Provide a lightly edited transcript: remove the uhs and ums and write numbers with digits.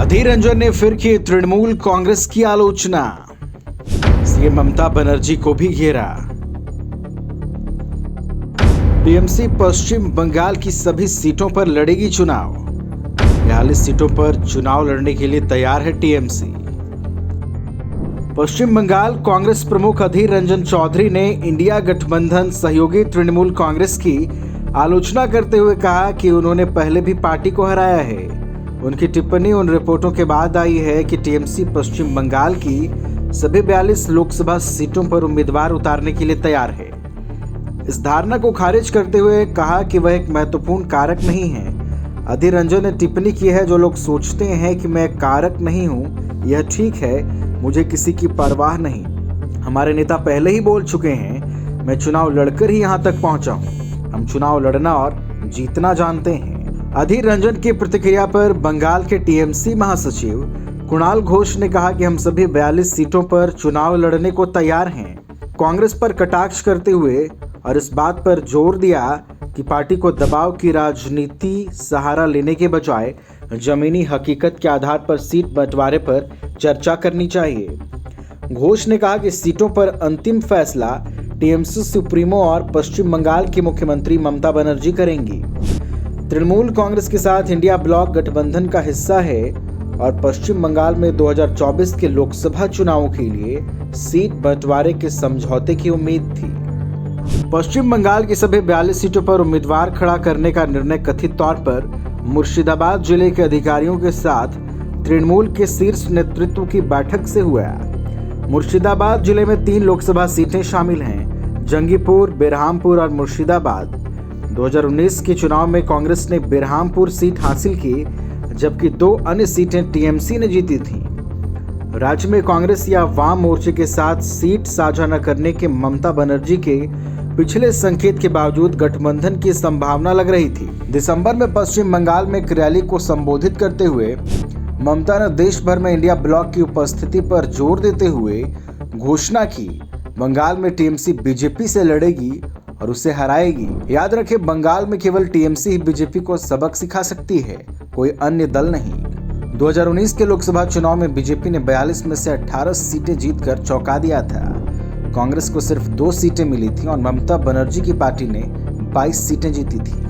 अधीर रंजन ने फिर की तृणमूल कांग्रेस की आलोचना। सीएम ममता बनर्जी को भी घेरा। टीएमसी पश्चिम बंगाल की सभी सीटों पर लड़ेगी चुनाव। 42 सीटों पर चुनाव लड़ने के लिए तैयार है टीएमसी। पश्चिम बंगाल कांग्रेस प्रमुख अधीर रंजन चौधरी ने इंडिया गठबंधन सहयोगी तृणमूल कांग्रेस की आलोचना करते हुए कहा कि उन्होंने पहले भी पार्टी को हराया है। उनकी टिप्पणी उन रिपोर्टों के बाद आई है कि टीएमसी पश्चिम बंगाल की सभी 42 लोकसभा सीटों पर उम्मीदवार उतारने के लिए तैयार है। इस धारणा को खारिज करते हुए कहा कि वह एक महत्वपूर्ण कारक नहीं है। अधीर रंजन ने टिप्पणी की है, जो लोग सोचते हैं कि मैं कारक नहीं हूं, यह ठीक है, मुझे किसी की परवाह नहीं। हमारे नेता पहले ही बोल चुके हैं, मैं चुनाव लड़कर ही यहां तक पहुंचा हूं। हम चुनाव लड़ना और जीतना जानते हैं। अधीर रंजन की प्रतिक्रिया पर बंगाल के टीएमसी महासचिव कुणाल घोष ने कहा कि हम सभी 42 सीटों पर चुनाव लड़ने को तैयार हैं। कांग्रेस पर कटाक्ष करते हुए और इस बात पर जोर दिया कि पार्टी को दबाव की राजनीति सहारा लेने के बजाय जमीनी हकीकत के आधार पर सीट बंटवारे पर चर्चा करनी चाहिए। घोष ने कहा कि सीटों पर अंतिम फैसला टीएमसी सुप्रीमो और पश्चिम बंगाल की मुख्यमंत्री ममता बनर्जी करेंगी। तृणमूल कांग्रेस के साथ इंडिया ब्लॉक गठबंधन का हिस्सा है और पश्चिम बंगाल में 2024 के लोकसभा चुनावों के लिए सीट बंटवारे के समझौते की उम्मीद थी। पश्चिम बंगाल की सभी 42 सीटों पर उम्मीदवार खड़ा करने का निर्णय कथित तौर पर मुर्शिदाबाद जिले के अधिकारियों के साथ तृणमूल के शीर्ष नेतृत्व की बैठक से हुआ। मुर्शिदाबाद जिले में 3 लोकसभा सीटें शामिल हैं, जंगीपुर, बेरहामपुर और मुर्शिदाबाद। 2019 के चुनाव में कांग्रेस ने बेरहामपुर सीट हासिल की, जबकि 2 अन्य सीटें टीएमसी ने जीती थीं। राज्य में कांग्रेस या वाम मोर्चे के साथ सीट साझा न करने के ममता बनर्जी के पिछले संकेत के बावजूद गठबंधन की संभावना लग रही थी। दिसंबर में पश्चिम बंगाल में एक रैली को संबोधित करते हुए ममता ने देश भर में इंडिया ब्लॉक की उपस्थिति पर जोर देते हुए घोषणा की, बंगाल में टीएमसी बीजेपी से लड़ेगी और उसे हराएगी। याद रखें, बंगाल में केवल टीएमसी ही बीजेपी को सबक सिखा सकती है, कोई अन्य दल नहीं। 2019 के लोकसभा चुनाव में बीजेपी ने 42 में से 18 सीटें जीतकर चौंका दिया था। कांग्रेस को सिर्फ 2 सीटें मिली थी और ममता बनर्जी की पार्टी ने 22 सीटें जीती थी।